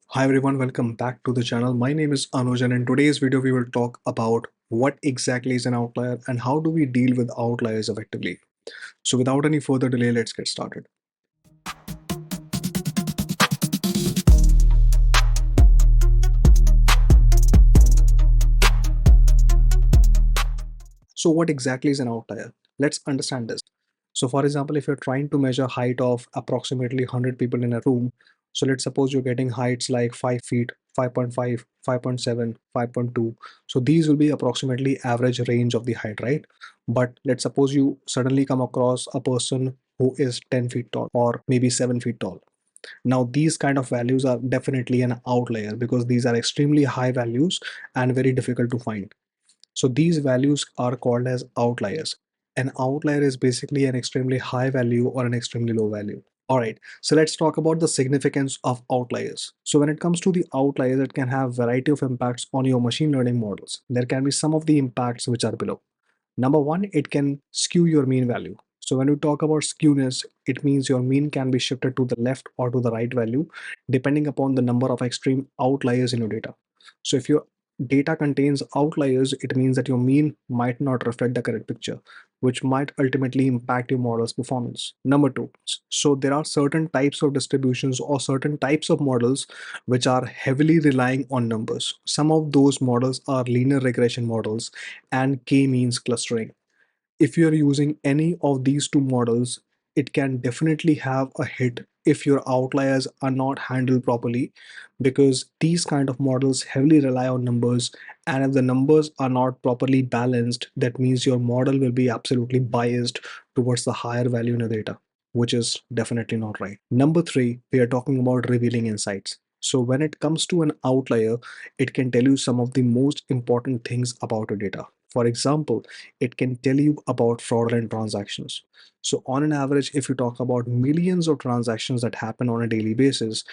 Hi everyone, welcome back to the channel. My name is Anuj and in today's video we will talk about what exactly is an outlier and how do we deal with outliers effectively. So without any further delay, let's get started. So what exactly is an outlier? Let's understand this. So for example, if you're trying to measure height of approximately 100 people in a room, so let's suppose you're getting heights like 5 feet, 5.5, 5.7, 5.2. So these will be approximately average range of the height, right? But let's suppose you suddenly come across a person who is 10 feet tall or maybe 7 feet tall. Now these kind of values are definitely an outlier because these are extremely high values and very difficult to find. So these values are called as outliers. An outlier is basically an extremely high value or an extremely low value. All right, so let's talk about the significance of outliers. So when it comes to the outliers, it can have variety of impacts on your machine learning models. There can be some of the impacts which are below. Number one, it can skew your mean value. So when you talk about skewness, it means your mean can be shifted to the left or to the right value, depending upon the number of extreme outliers in your data. So if your data contains outliers, it means that your mean might not reflect the correct picture, which might ultimately impact your model's performance. Number two, so there are certain types of distributions or certain types of models which are heavily relying on numbers. Some of those models are linear regression models and k-means clustering. If you're using any of these two models, it can definitely have a hit if your outliers are not handled properly, because these kind of models heavily rely on numbers, and if the numbers are not properly balanced, that means your model will be absolutely biased towards the higher value in the data, which is definitely not right. Number three, we are talking about revealing insights. So when it comes to an outlier, it can tell you some of the most important things about your data. For example, it can tell you about fraudulent transactions. So on an average, if you talk about millions of transactions that happen on a daily basis,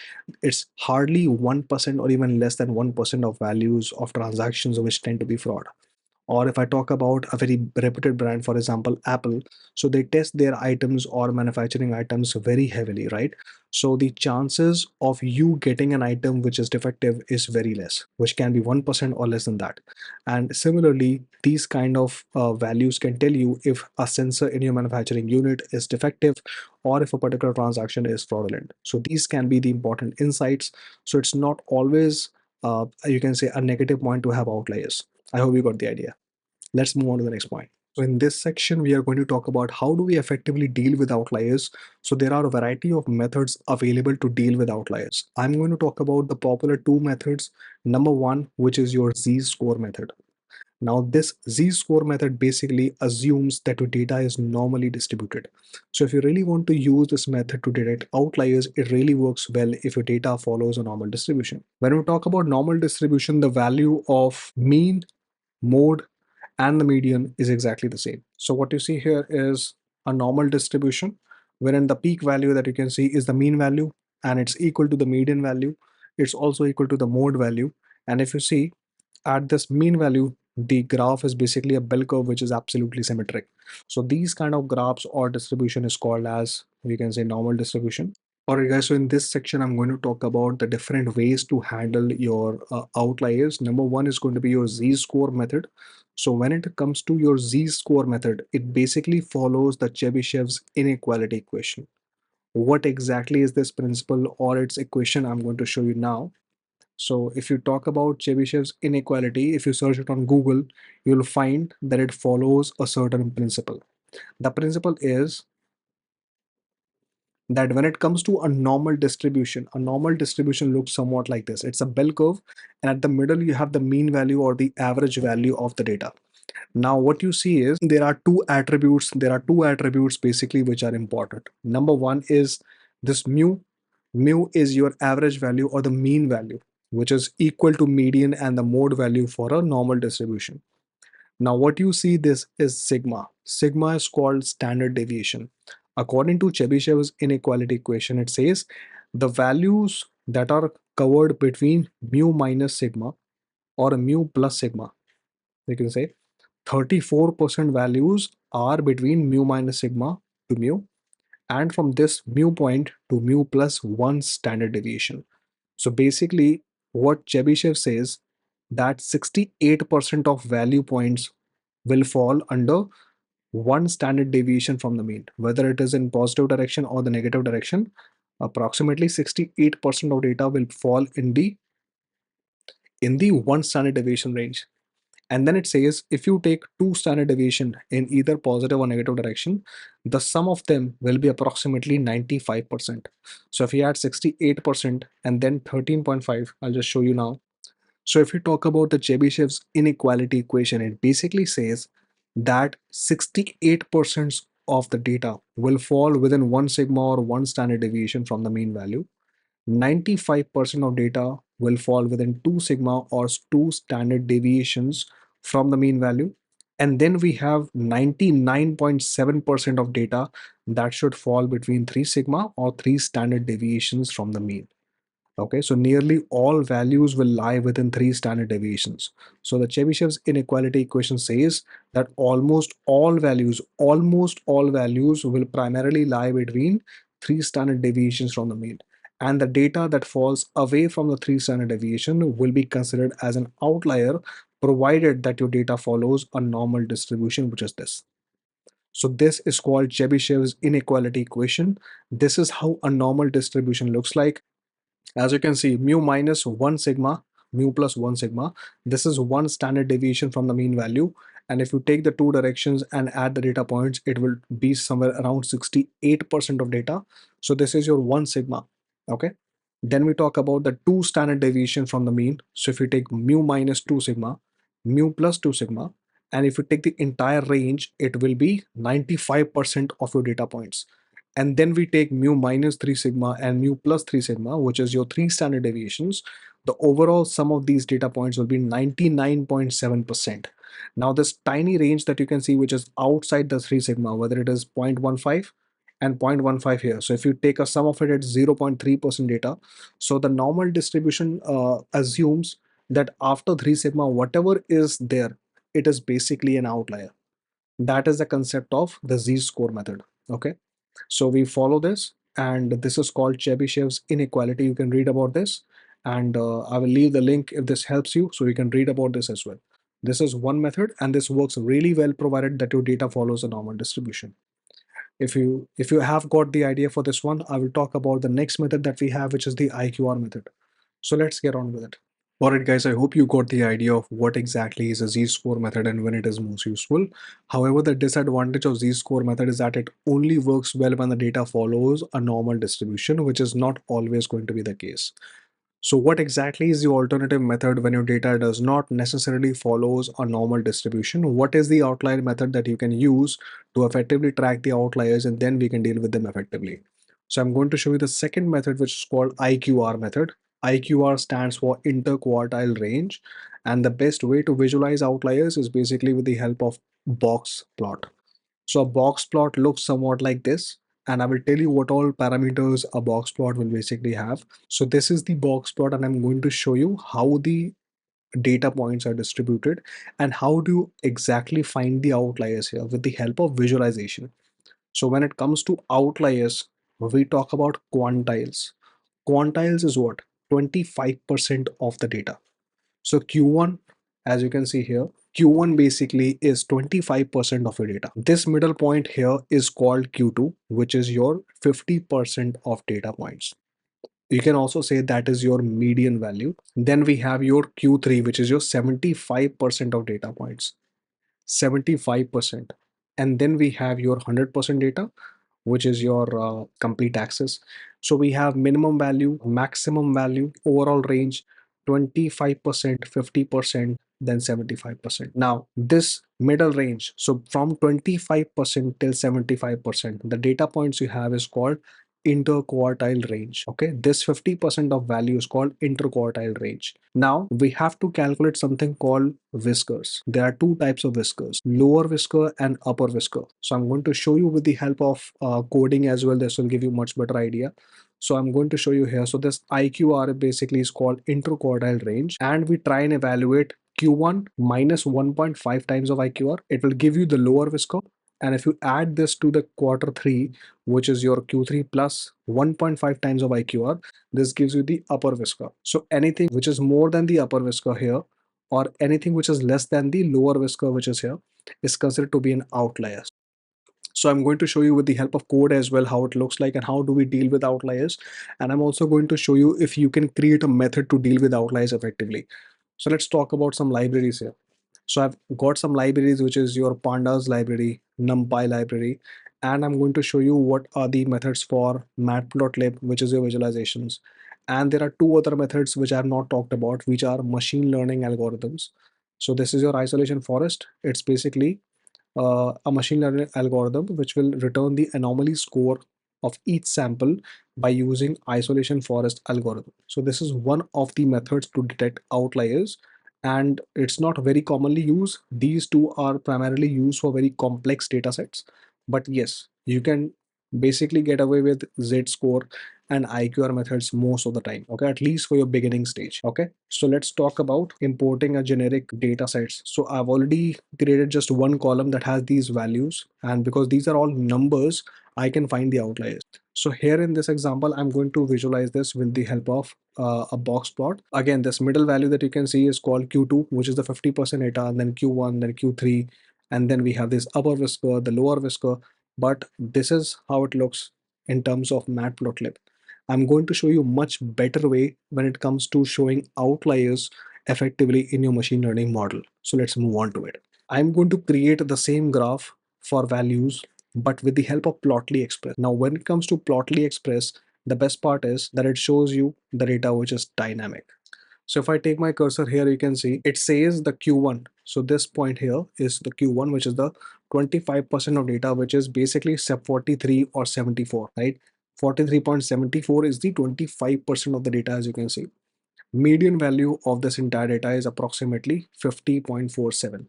it's hardly 1% or even less than 1% of values of transactions which tend to be fraud. Or if I talk about a very reputed brand, for example Apple, so they test their items or manufacturing items very heavily, right? So the chances of you getting an item which is defective is very less, which can be 1% or less than that. And similarly, these kind of values can tell you if a sensor in your manufacturing unit is defective or if a particular transaction is fraudulent. So these can be the important insights. So it's not always you can say a negative point to have outliers. I hope you got the idea. Let's move on to the next point. So in this section, we are going to talk about how do we effectively deal with outliers. So there are a variety of methods available to deal with outliers. I'm going to talk about the popular two methods. Number one, which is your Z-score method. Now this Z-score method basically assumes that your data is normally distributed. So if you really want to use this method to detect outliers, it really works well if your data follows a normal distribution. When we talk about normal distribution, the value of mean, mode, and the median is exactly the same. So what you see here is a normal distribution wherein the peak value that you can see is the mean value and it's equal to the median value. It's also equal to the mode value. And if you see at this mean value, the graph is basically a bell curve which is absolutely symmetric. So these kind of graphs or distribution is called as, we can say, normal distribution. Alright guys, so in this section I'm going to talk about the different ways to handle your outliers. Number one is going to be your Z-score method. So when it comes to your Z-score method, it basically follows the Chebyshev's inequality equation. What exactly is this principle or its equation? I'm going to show you now. So if you talk about Chebyshev's inequality, if you search it on Google, you'll find that it follows a certain principle. The principle is that when it comes to a normal distribution looks somewhat like this. It's a bell curve, and at the middle you have the mean value or the average value of the data. Now what you see is there are two attributes basically which are important. Number one is this mu. Mu is your average value or the mean value, which is equal to median and the mode value for a normal distribution. Now what you see this is sigma. Sigma is called standard deviation. According to Chebyshev's inequality equation, it says the values that are covered between mu minus sigma or mu plus sigma, we can say 34% values are between mu minus sigma to mu, and from this mu point to mu plus 1 standard deviation. So basically, what Chebyshev says that 68% of value points will fall under one standard deviation from the mean, whether it is in positive direction or the negative direction. Approximately 68% of data will fall in the one standard deviation range. And then it says if you take two standard deviation in either positive or negative direction, the sum of them will be approximately 95%. So if you add 68% and then 13.5, I'll just show you now. So if you talk about the Chebyshev's inequality equation, it basically says that 68% of the data will fall within one sigma or one standard deviation from the mean value. 95% of data will fall within 2 sigma or 2 standard deviations from the mean value. And then we have 99.7% of data that should fall between 3 sigma or 3 standard deviations from the mean. Okay, so nearly all values will lie within 3 standard deviations. So the Chebyshev's inequality equation says that almost all values will primarily lie between 3 standard deviations from the mean. And the data that falls away from the 3 standard deviation will be considered as an outlier, provided that your data follows a normal distribution, which is this. So this is called Chebyshev's inequality equation. This is how a normal distribution looks like. As you can see, mu minus 1 sigma, mu plus 1 sigma, this is one standard deviation from the mean value. And if you take the two directions and add the data points, it will be somewhere around 68% of data. So this is your 1 sigma. Okay. Then we talk about the two standard deviation from the mean. So if you take mu minus 2 sigma, mu plus 2 sigma, and if you take the entire range, it will be 95% of your data points. And then we take mu minus 3 sigma and mu plus 3 sigma, which is your 3 standard deviations. The overall sum of these data points will be 99.7%. Now this tiny range that you can see, which is outside the 3 sigma, whether it is 0.15 and 0.15 here. So if you take a sum of it, it's 0.3% data. So the normal distribution assumes that after 3 sigma, whatever is there, it is basically an outlier. That is the concept of the Z-score method. Okay. So we follow this, and this is called Chebyshev's inequality. You can read about this, and I will leave the link if this helps you, so you can read about this as well. This is one method, and this works really well provided that your data follows a normal distribution. If you have got the idea for this one, I will talk about the next method that we have, which is the IQR method. So let's get on with it. Alright guys, I hope you got the idea of what exactly is a z-score method and when it is most useful. However, the disadvantage of z-score method is that it only works well when the data follows a normal distribution, which is not always going to be the case. So what exactly is the alternative method when your data does not necessarily follows a normal distribution? What is the outlier method that you can use to effectively track the outliers, and then we can deal with them effectively? So I'm going to show you the second method, which is called IQR method. IQR stands for interquartile range, and the best way to visualize outliers is basically with the help of box plot. So a box plot looks somewhat like this, and I will tell you what all parameters a box plot will basically have. So this is the box plot, and I'm going to show you how the data points are distributed and how do you exactly find the outliers here with the help of visualization. So when it comes to outliers, we talk about quantiles. Quantiles is what? 25% of the data. So Q1, as you can see here, Q1 basically is 25% of your data. This middle point here is called Q2, which is your 50% of data points. You can also say that is your median value. Then we have your Q3, which is your 75% of data points. 75%. And then we have your 100% data, which is your complete access. So we have minimum value, maximum value, overall range, 25%, 50%, then 75%. Now this middle range, so from 25% till 75%, the data points you have is called interquartile range. Okay, this 50% of value is called interquartile range. Now we have to calculate something called whiskers. There are two types of whiskers, lower whisker and upper whisker. So I'm going to show you with the help of coding as well. This will give you much better idea. So I'm going to show you here. So this IQR basically is called interquartile range, and we try and evaluate Q1 minus 1.5 times of IQR. It will give you the lower whisker, And if you add this to the quarter 3, which is your Q3 plus 1.5 times of IQR, this gives you the upper whisker. So anything which is more than the upper whisker here, or anything which is less than the lower whisker which is here, is considered to be an outlier. So I'm going to show you with the help of code as well how it looks like and how do we deal with outliers. And I'm also going to show you if you can create a method to deal with outliers effectively. So let's talk about some libraries here. So I've got some libraries, which is your pandas library, numpy library, and I'm going to show you what are the methods for matplotlib, which is your visualizations. And there are two other methods which I have not talked about, which are machine learning algorithms. So this is your isolation forest. It's basically a machine learning algorithm which will return the anomaly score of each sample by using isolation forest algorithm. So this is one of the methods to detect outliers, and it's not very commonly used. These two are primarily used for very complex data sets. But yes, you can basically get away with Z-score and IQR methods most of the time, okay, at least for your beginning stage. Okay, so let's talk about importing a generic data sets. So I've already created just one column that has these values, and because these are all numbers, I can find the outliers. So here in this example, I'm going to visualize this with the help of a box plot. Again, this middle value that you can see is called Q2, which is the 50% data, and then Q1, then Q3, and then we have this upper whisker, the lower whisker. But this is how it looks in terms of Matplotlib. I'm going to show you much better way when it comes to showing outliers effectively in your machine learning model. So let's move on to it. I'm going to create the same graph for values, but with the help of Plotly Express. Now, when it comes to Plotly Express, the best part is that it shows you the data which is dynamic. So if I take my cursor here, you can see it says the Q1. So this point here is the Q1, which is the 25% of data, which is basically 43 or 74, right? 43.74 is the 25% of the data, as you can see. Median value of this entire data is approximately 50.47.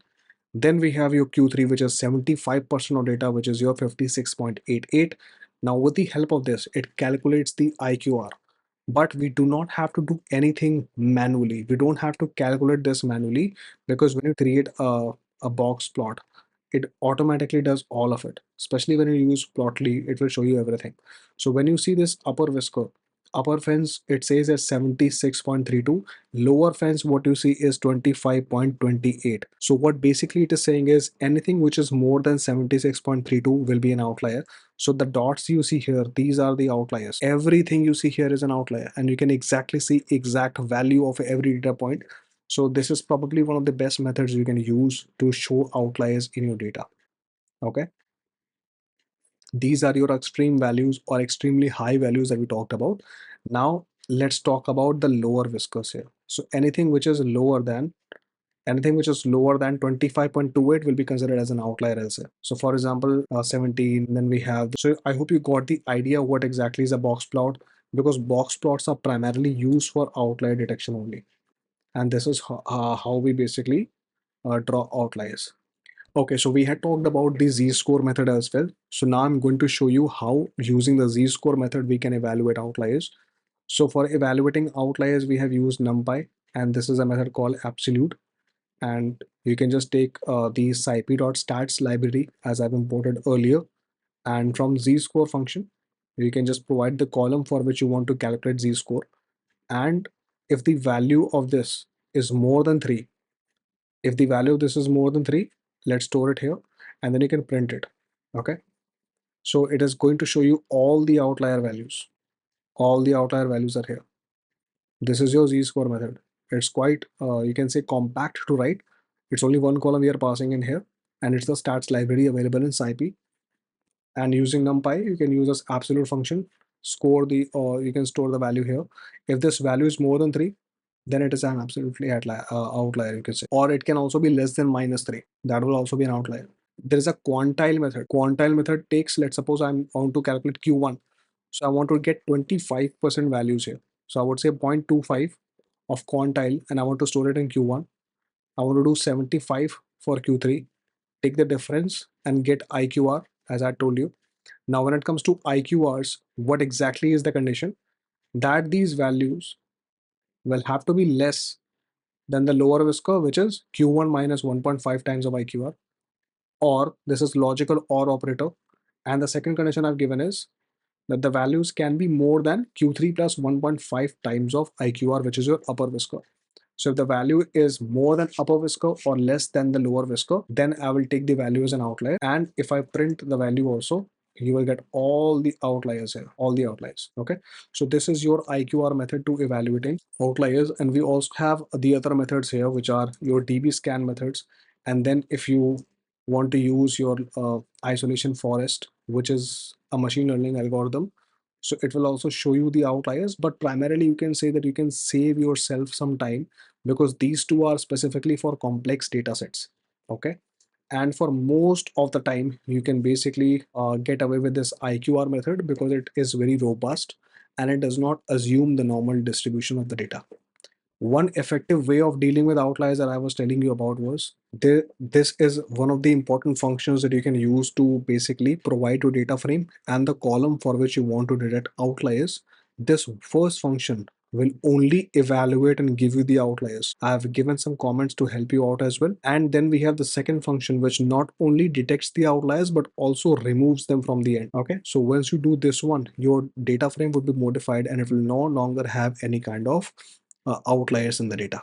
Then we have your Q3, which is 75% of data, which is your 56.88. Now with the help of this, it calculates the IQR, but we do not have to do anything manually. We don't have to calculate this manually, because when you create a box plot, it automatically does all of it. Especially when you use Plotly, it will show you everything. So when you see this upper whisker, upper fence, it says as 76.32, lower fence, what you see is 25.28. So what basically it is saying is anything which is more than 76.32 will be an outlier. So the dots you see here, these are the outliers. Everything you see here is an outlier, and you can exactly see exact value of every data point. So this is probably one of the best methods you can use to show outliers in your data. Okay, these are your extreme values or extremely high values that we talked about. Now let's talk about the lower whiskers here. So anything which is lower than 25.28 will be considered as an outlier also. So for example, 17, then we have, so I hope you got the idea what exactly is a box plot, because box plots are primarily used for outlier detection only. And this is how we basically draw outliers. Okay, so we had talked about the z-score method as well. So now I'm going to show you how using the z-score method we can evaluate outliers. So for evaluating outliers, we have used NumPy, and this is a method called absolute. And you can just take the scipy.stats library as I've imported earlier, and from z-score function, you can just provide the column for which you want to calculate z-score. And if the value of this is more than 3, if the value of this is more than 3, let's store it here, and then you can print it. Okay, so it is going to show you all the outlier values. All the outlier values are here. This is your z-score method. It's quite you can say compact to write. It's only one column we are passing in here, and it's the stats library available in scipy. And using NumPy, you can use this absolute function, score the, or you can store the value here. If this value is more than 3, then it is an absolutely outlier, you can say. Or it can also be less than -3. That will also be an outlier. There is a quantile method. Quantile method takes, let's suppose I want to calculate Q1. So I want to get 25% values here. So I would say 0.25 of quantile, and I want to store it in Q1. I want to do 75 for Q3, take the difference and get IQR as I told you. Now, when it comes to IQRs, what exactly is the condition? That these values will have to be less than the lower whisker, which is Q1 minus 1.5 times of IQR. or this is logical or operator. And the second condition I've given is that the values can be more than Q3 plus 1.5 times of IQR, which is your upper whisker. So if the value is more than upper whisker or less than the lower whisker, then I will take the value as an outlier. And if I print the value also, you will get all the outliers here, all the outliers. Okay. So this is your IQR method to evaluating outliers. And we also have the other methods here, which are your DBSCAN methods. And then if you want to use your isolation forest, which is a machine learning algorithm, so it will also show you the outliers, but primarily you can say that you can save yourself some time because these two are specifically for complex data sets. Okay. And for most of the time, you can basically get away with this IQR method because it is very robust and it does not assume the normal distribution of the data. One effective way of dealing with outliers that I was telling you about was this is one of the important functions that you can use to basically provide your data frame and the column for which you want to detect outliers. This first function will only evaluate and give you the outliers. I have given some comments to help you out as well. And then we have the second function which not only detects the outliers but also removes them from the end. Okay, so once you do this one, your data frame would be modified and it will no longer have any kind of outliers in the data.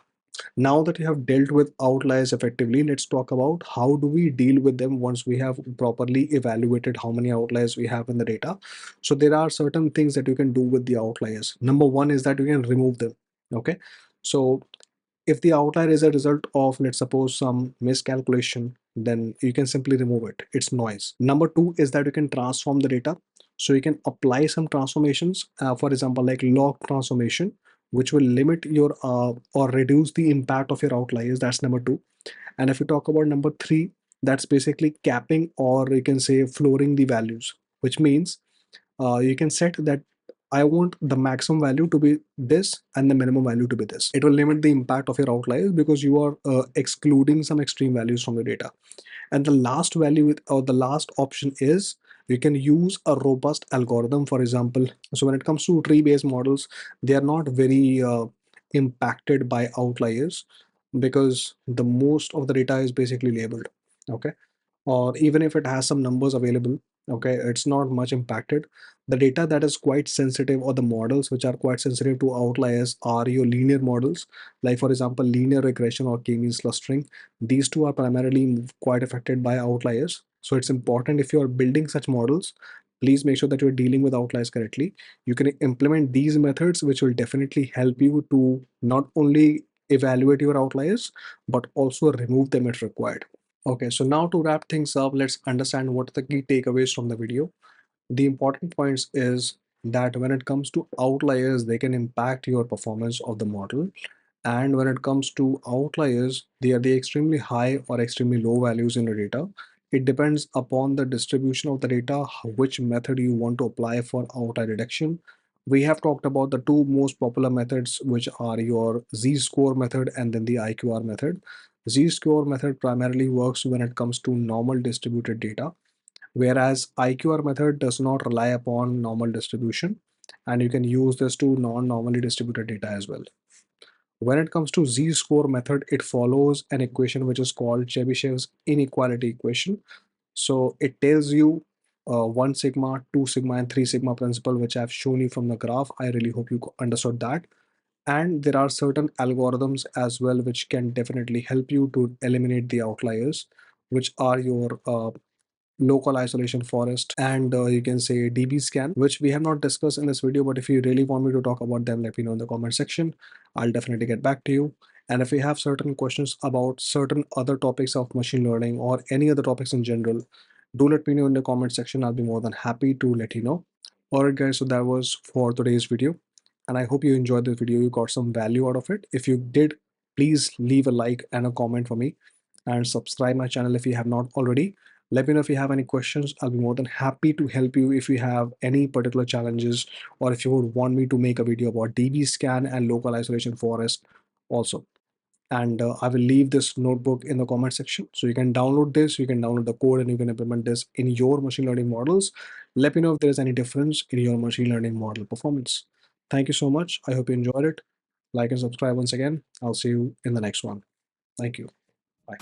Now that you have dealt with outliers effectively, let's talk about how do we deal with them once we have properly evaluated how many outliers we have in the data. So there are certain things that you can do with the outliers. Number one is that you can remove them. Okay. So if the outlier is a result of, let's suppose, some miscalculation, then you can simply remove it. It's noise. Number two is that you can transform the data. So you can apply some transformations, for example, like log transformation, which will limit your or reduce the impact of your outliers. That's number two. And if you talk about number three, that's basically capping, or you can say flooring the values, which means you can set that I want the maximum value to be this and the minimum value to be this. It will limit the impact of your outliers because you are excluding some extreme values from the data. And the last value or the last option is you can use a robust algorithm, for example. So when it comes to tree-based models, they are not very impacted by outliers because the most of the data is basically labeled. Okay, or even if it has some numbers available, okay, it's not much impacted. The data that is quite sensitive, or the models which are quite sensitive to outliers, are your linear models, like for example linear regression or k-means clustering. These two are primarily quite affected by outliers. So it's important, if you are building such models, please make sure that you're dealing with outliers correctly. You can implement these methods which will definitely help you to not only evaluate your outliers but also remove them if required. Okay, so now to wrap things up, let's understand what are the key takeaways from the video. The important points is that when it comes to outliers, they can impact your performance of the model. And when it comes to outliers, they are the extremely high or extremely low values in the data. It depends upon the distribution of the data, which method you want to apply for outlier detection. We have talked about the two most popular methods, which are your Z-score method and then the IQR method. Z-score method primarily works when it comes to normal distributed data, whereas IQR method does not rely upon normal distribution, and you can use this to non-normally distributed data as well. When it comes to Z-score method, it follows an equation which is called Chebyshev's inequality equation. So it tells you 1 sigma, 2 sigma, and 3 sigma principle, which I've shown you from the graph. I really hope you understood that. And there are certain algorithms as well which can definitely help you to eliminate the outliers, which are your local isolation forest and you can say DBSCAN, which we have not discussed in this video. But if you really want me to talk about them, let me know in the comment section. I'll definitely get back to you. And if you have certain questions about certain other topics of machine learning or any other topics in general, do let me know in the comment section. I'll be more than happy to let you know. Alright guys, so that was for today's video, and I hope you enjoyed this video, you got some value out of it. If you did, please leave a like and a comment for me, and subscribe my channel if you have not already. Let me know if you have any questions. I'll be more than happy to help you if you have any particular challenges, or if you would want me to make a video about DBSCAN and local isolation forest also. And I will leave this notebook in the comment section, so you can download this, you can download the code, and you can implement this in your machine learning models. Let me know if there's any difference in your machine learning model performance. Thank you so much. I hope you enjoyed it. Like and subscribe once again. I'll see you in the next one. Thank you. Bye.